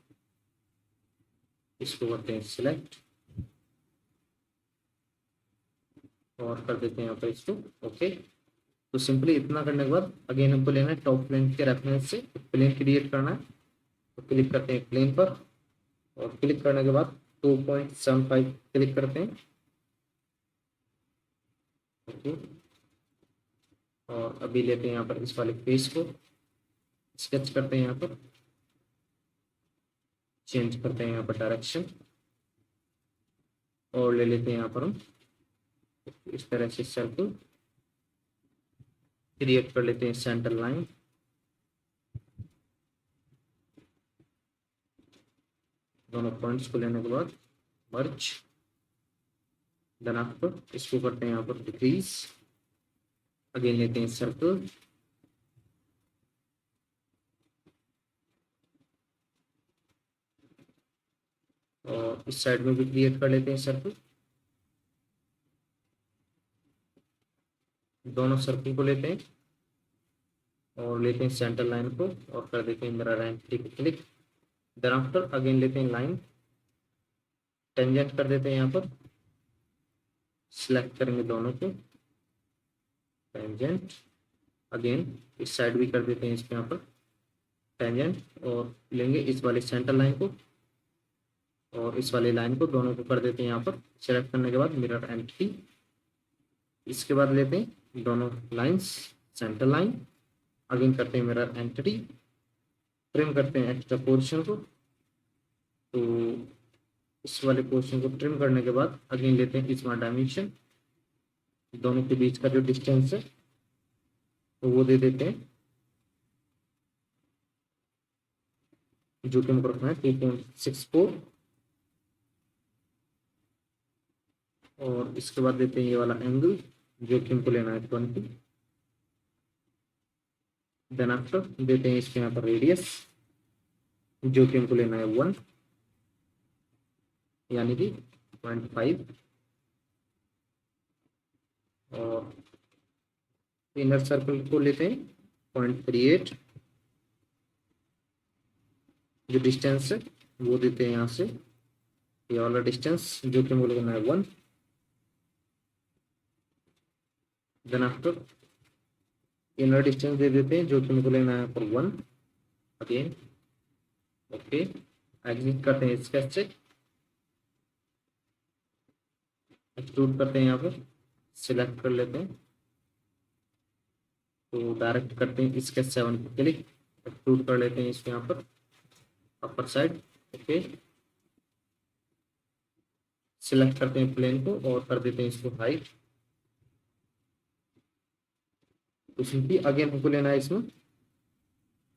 इसको करते हैं सिलेक्ट, और कर देते हैं यहाँ पर इसको ओके। तो सिंपली इतना करने के बाद अगेन हमको लेना है टॉप प्लेन के रेफरेंस से प्लेन क्रिएट करना है। तो क्लिक करते हैं प्लेन पर और क्लिक करने के बाद 2.75 क्लिक करते हैं ओके। और अभी लेते हैं यहाँ पर इस वाले फेस को स्केच करते हैं, यहाँ पर चेंज करते हैं यहाँ पर डायरेक्शन और ले लेते हैं यहाँ पर हम इस तरह से सर्कल क्रिएट कर लेते हैं सेंटर लाइन। दोनों पॉइंट्स को लेने के बाद मर्ज, देन आफ्टर इसको करते हैं यहाँ पर डिक्रीज, अगेन लेते हैं सर्कल और इस साइड में भी क्रिएट कर लेते हैं सर्कल। दोनों सर्कल को लेते हैं और लेते हैं सेंटर लाइन को और कर देते हैं मिरर एंट्री पे क्लिक। देन आफ्टर अगेन लेते हैं लाइन, टेंजेंट कर देते हैं, यहाँ पर सिलेक्ट करेंगे दोनों को टेंजेंट, अगेन इस साइड भी कर देते हैं इसके यहाँ पर टेंजेंट और लेंगे इस वाले सेंटर लाइन को और इस वाली लाइन को दोनों को कर देते हैं यहाँ पर सिलेक्ट करने के बाद मिरर एंट्री। इसके बाद लेते हैं दोनों लाइंस सेंटर लाइन, अगेन करते हैं मिरर एंट्री, ट्रिम करते हैं एक्स्ट्रा पोर्शन को। तो इस वाले पोर्शन को ट्रिम करने के बाद अगेन लेते हैं इसमें डायमेंशन, दोनों के बीच का जो डिस्टेंस है तो वो दे देते हैं जो कि हमको रखना है 2.64 और इसके बाद देते हैं ये वाला एंगल जो कि हमको लेना है 20। देन आफ्टर देते हैं इसके यहाँ पर रेडियस जो कि हमको लेना है 1 यानी कि 0.5 और इनर सर्कल को लेते हैं 0.38, जो डिस्टेंस है वो देते हैं यहाँ से ये वाला डिस्टेंस जो कि हमको लेना है 1। देन आफ्टर इनर डिस्टेंस दे देते हैं जो कि हमको लेना है पर 1 अगेन ओके। एग्जिट करते हैं स्केच से, एक्सट्रूड करते हैं, यहाँ पर सिलेक्ट कर लेते हैं तो डायरेक्ट करते हैं स्केच 7 पे क्लिक, एक्सट्रूड कर लेते हैं इसको यहाँ पर अपर साइड ओके। सिलेक्ट करते हैं प्लेन को और कर देते हैं इसको हाइट। तो सिंपली अगेन हमको लेना है इसमें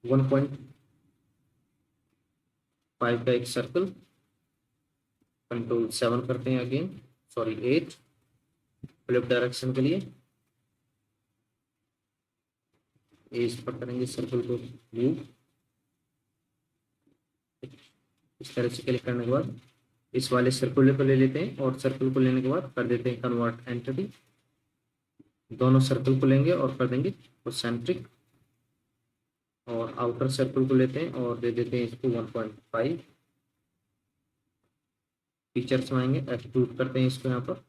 1.5 का एक सर्कल, कंट्रोल 7 करते हैं अगेन सॉरी 8 फ्लिप डायरेक्शन के लिए इस पर करेंगे सर्कल को मूव। इस तरह से क्लिक करने के बाद इस वाले सर्कुलर को ले लेते हैं और सर्कल को लेने के बाद कर देते हैं कन्वर्ट एंटिटी, दोनों सर्कल को लेंगे और कर देंगे कॉन्सेंट्रिक और आउटर सर्कल को लेते हैं और दे देते हैं इसको 1.5। फीचर्स में आएंगे, एक्सट्रूड करते हैं इसको यहाँ पर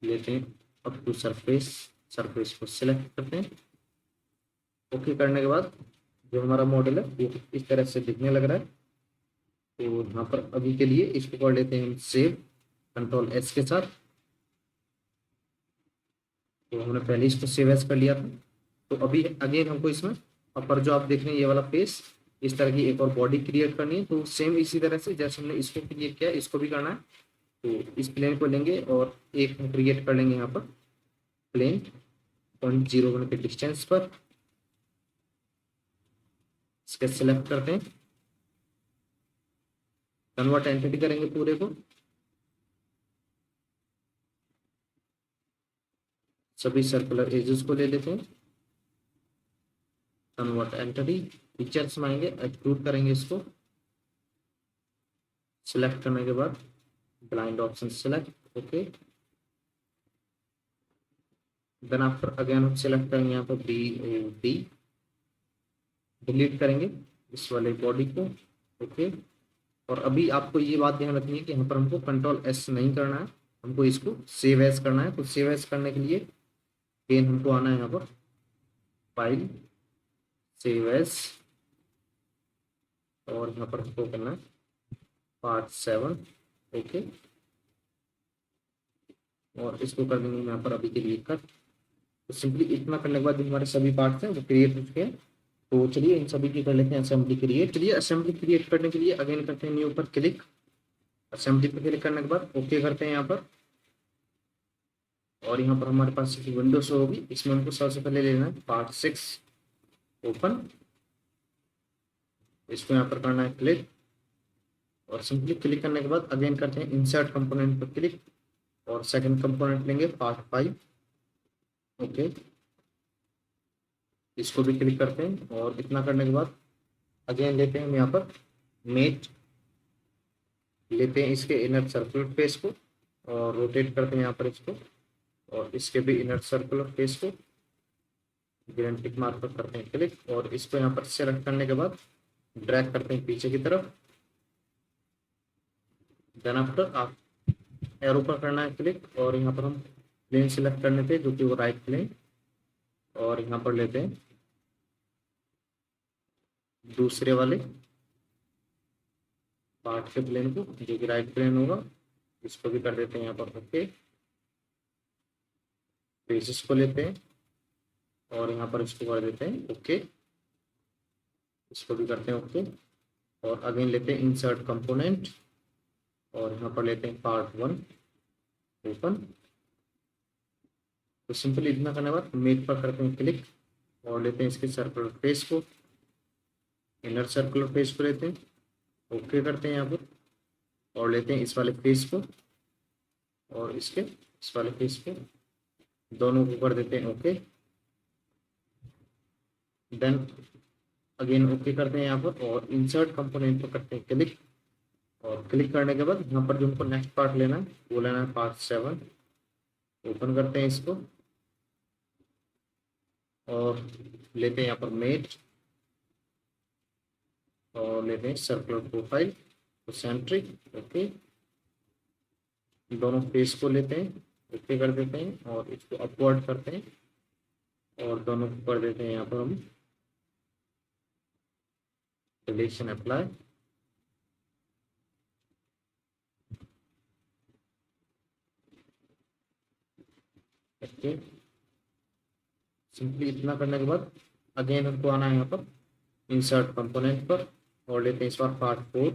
लेते हैं अप टू सरफेस, सरफेस को सिलेक्ट करते हैं ओके। करने के बाद जो हमारा मॉडल है वो इस तरह से दिखने लग रहा है। तो यहाँ पर अभी के लिए इसको कर लेते हैं हम सेव कंट्रोल एस के साथ। तो हमने पहले इसको सेव एस कर लिया था। तो अभी अगेन हमको इसमें अपर जो आप देख रहे हैं ये वाला फेस इस तरह की एक और बॉडी क्रिएट करनी है। तो सेम इसी तरह से जैसे हमने इसको क्रिएट किया इसको भी करना है। तो इस प्लेन को लेंगे और एक हम क्रिएट कर लेंगे यहाँ पर प्लेन 0.01 के डिस्टेंस पर, इसके सिलेक्ट करते हैं, कन्वर्ट एंटिटी करेंगे पूरे को, सभी सर्कुलर एजेस को ले लेते हैं, कन्वर्ट एंटिटी, फीचर्स में आएंगे, एक्सट्रूड करेंगे इसको, सिलेक्ट करने के बाद blind option select okay. Then after again हम सिलेक्ट करेंगे यहाँ पर डी, डिलीट करेंगे इस वाले बॉडी को ओके। और अभी आपको ये बात ध्यान रखनी है कि यहाँ पर हमको कंट्रोल एस नहीं करना है, हमको इसको सेव एज करना है। तो सेव एज करने के लिए अगेन हमको आना है यहाँ पर फाइल, सेव एज, और यहाँ पर हमको करना है पार्ट 7। ओके, और इसको कर देंगे यहाँ पर अभी के लिए कर। तो सिंपली इतना करने के बाद जो हमारे सभी पार्ट्स हैं वो क्रिएट हो चुके हैं। तो चलिए इन सभी की कर लेते हैं असेंबली क्रिएट। चलिए असेंबली क्रिएट करने के लिए अगेन करते हैं न्यू पर क्लिक, असेंबली पर क्लिक करने के बाद ओके करते हैं यहाँ पर, और यहाँ पर हमारे पास विंडो शो होगी। इसमें हमको सबसे पहले लेना है पार्ट 6 ओपन, इसको यहाँ पर करना है क्लिक, और सिंपली क्लिक करने के बाद अगेन करते हैं इंसर्ट कंपोनेंट पर क्लिक, और सेकंड कंपोनेंट लेंगे पार्ट 5। ओके, इसको भी क्लिक करते हैं, और इतना करने के बाद अगेन लेते हैं हम यहाँ पर मेट, लेते हैं इसके इनर सर्कुलर फेस को और रोटेट करते हैं यहाँ पर इसको, और इसके भी इनर सर्कुलर फेस को ग्रीन टिक मार्क पर करते हैं क्लिक, और इसको यहाँ पर सेलेक्ट करने के बाद ड्रैग करते हैं पीछे की तरफ। देन आफ्टर आप एरो पर करना है क्लिक, और यहाँ पर हम प्लेन सिलेक्ट करने थे जो कि वो राइट प्लेन, और यहाँ पर लेते हैं दूसरे वाले पार्ट के प्लेन को जो कि राइट प्लेन होगा, इसको भी कर देते हैं यहाँ पर ओके। फेसेस को लेते हैं और यहाँ पर इसको कर देते हैं ओके, इसको भी करते हैं ओके, और अगेन लेते हैं इंसर्ट कंपोनेंट, और यहाँ पर लेते हैं पार्ट 1 ओपन। तो सिंपली इतना करने के बाद मेक पर करते हैं क्लिक, और लेते हैं इसके सर्कुलर फेस को, इनर सर्कुलर फेस को लेते हैं ओके करते हैं यहाँ पर, और लेते हैं इस वाले फेस को और इसके इस वाले फेस को, दोनों को कर देते हैं ओके। देन अगेन ओके करते हैं यहाँ पर, और इंसर्ट कंपोनेंट पर करते हैं क्लिक, और क्लिक करने के बाद यहाँ पर जो हमको नेक्स्ट पार्ट लेना है वो लेना है पार्ट 7। ओपन करते हैं इसको, और लेते हैं यहाँ पर मेट, और लेते हैं सर्कुलर प्रोफाइल तो सेंट्रिक ओके, दोनों फेस को लेते हैं ओके कर देते हैं, और इसको अपवर्ड करते हैं, और दोनों को कर देते हैं यहाँ पर हम सिलेक्शन अप्लाई। ओके, सिंपली इतना करने के बाद अगेन हमको आना है यहाँ पर इंसर्ट कंपोनेंट पर, और लेते हैं इस बार पार्ट 4।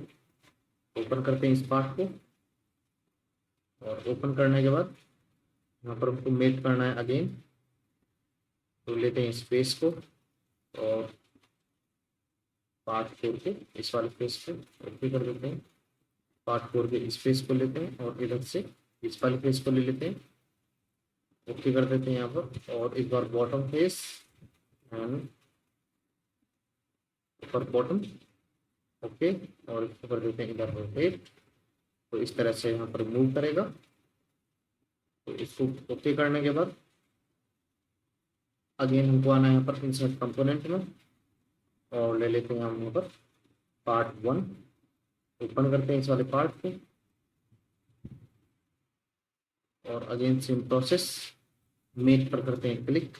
ओपन करते हैं इस पार्ट को, और ओपन करने के बाद यहाँ पर हमको मेट करना है अगेन, तो लेते हैं इस फेस को और पार्ट 4 के इस वाले फेस को ओके कर देते हैं, पार्ट 4 के इस फेस को लेते हैं, और इधर से इस वाले फेस को ले लेते हैं ओके कर देते हैं यहाँ पर, और एक बार बॉटम फेस एंड ऊपर बॉटम ओके, और इसको कर देते हैं इधर रोटेट, तो इस तरह से यहाँ पर मूव करेगा। तो इसको ओके करने के बाद अगेन हमको आना है यहाँ पर इंसर्ट कंपोनेंट में, और ले लेते हैं हम यहाँ पर पार्ट 1। ओपन करते हैं इस वाले पार्ट को, और अगेन सेम प्रोसेस मेक पर करते हैं क्लिक,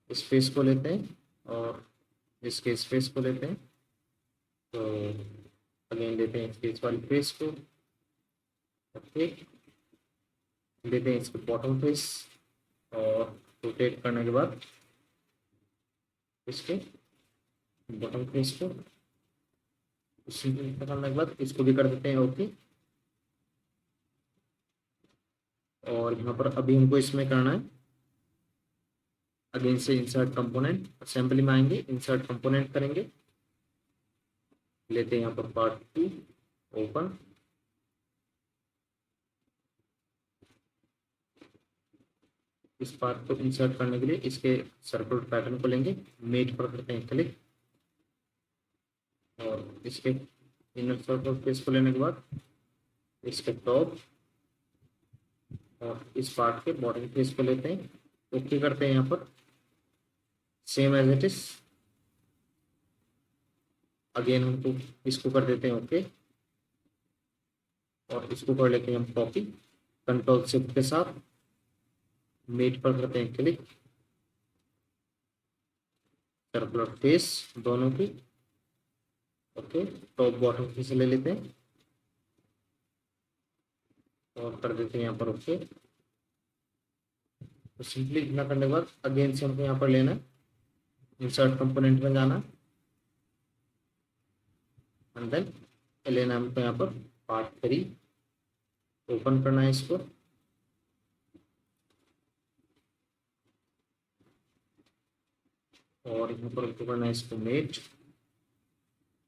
स्पेस को लेते हैं और इसके स्पेस को लेते हैं, तो अगेन लेते हैं इसके इस वाली फेस को ओके, लेते हैं इसके बॉटम फेस, और रोटेट करने के बाद इसके बॉटम फेस को करने के बाद इसको भी कर देते हैं ओके। और यहाँ पर अभी हमको इसमें करना है अगेन से इंसर्ट कंपोनेंट, असेंबली में आएंगे इंसर्ट कंपोनेंट करेंगे, लेते हैं यहाँ पर पार्ट 2 ओपन, इस पार्ट को इंसर्ट करने के लिए इसके सर्कुलर पैटर्न को लेंगे, मेट पर करते हैं क्लिक, और इसके इनर सर्कुलर फेस को लेने के बाद इसके टॉप और इस पार्ट के बॉटम फेस को लेते हैं ओके करते हैं यहाँ पर same as it is. Again हमको इसको कर देते हैं ओके, और इसको कर लेते हैं हम कॉपी, कंट्रोल शिफ्ट के साथ मेट पर करते हैं क्लिक, सर्कुलर फेस दोनों की, ओके, टॉप बॉटम फेस ले लेते हैं और कर देते हैं यहाँ पर ओके। तो सिंपली इतना करने के बाद अगेन से हमको यहाँ पर लेना है, इंसर्ट कंपोनेंट में जाना एंड देन लेना हमको यहाँ पर पार्ट 3, ओपन करना है इसको, और यहाँ पर हमको करना है इसको मेट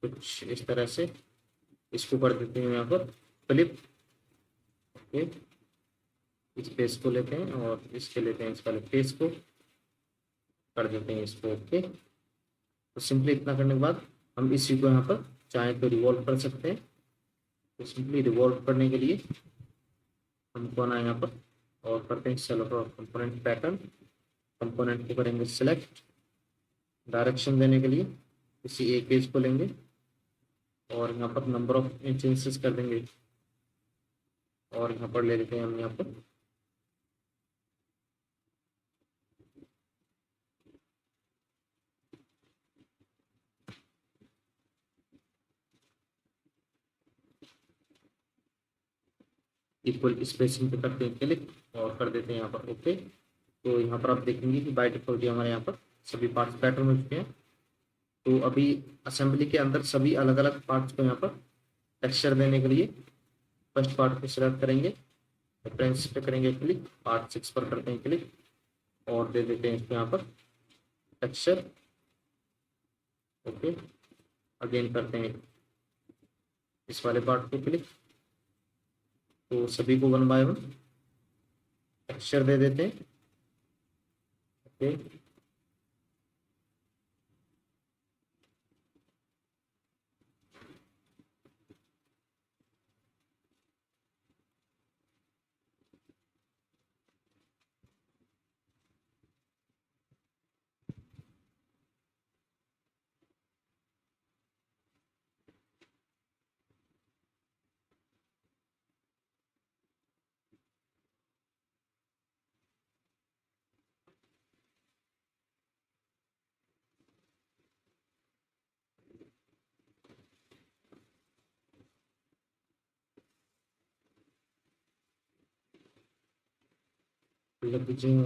कुछ इस तरह से, इसको कर देते हैं यहाँ पर फ्लिप, ओके, इस फेस को लेते हैं और इसके लेते हैं इस वाले फेस को, कर देते हैं इसको ओके। तो सिंपली इतना करने के बाद हम इसी को यहाँ पर चाहे तो रिवॉल्व कर सकते हैं। तो सिंपली रिवॉल्व करने के लिए हमको आना है यहाँ पर और करते हैं सेलेक्ट और कंपोनेंट पैटर्न, कंपोनेंट को करेंगे सिलेक्ट, डायरेक्शन देने के लिए किसी एक पेज को लेंगे और यहाँ पर नंबर ऑफ इंचेस कर देंगे और यहाँ पर ले लेते हैं हम यहाँ पर इक्वल स्पेसिंग पे करते हैं क्लिक और कर देते हैं यहाँ पर ओके। तो यहाँ पर आप देखेंगे कि बाय डिफॉल्ट हमारे यहाँ पर सभी पार्ट्स पैटर्न हो चुके हैं। तो अभी असेंबली के अंदर सभी अलग अलग पार्ट्स को यहाँ पर टेक्सचर देने के लिए फर्स्ट पार्ट को सिलेक्ट करेंगे, रेफरेंस पे करेंगे क्लिक, पार्ट 6 पर करते हैं क्लिक और दे देते हैं इसको यहाँ पर टेक्सचर ओके। अगेन करते हैं इस वाले पार्ट को क्लिक, तो सभी को 1 बाय 1 टेक्सचर दे देते हैं ओके। लग जाए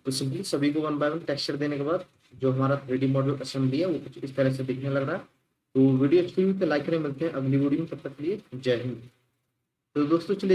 तो सिंपली सभी को 1 बाय 1 टेक्सचर देने के बाद जो हमारा 3D मॉडल असेंबली है वो कुछ इस तरह से दिखने लग रहा है। तो वीडियो अच्छी हुई तो लाइक करें, मिलते हैं अगली वीडियो में, तब तक के लिए जय हिंद। तो दोस्तों चलिए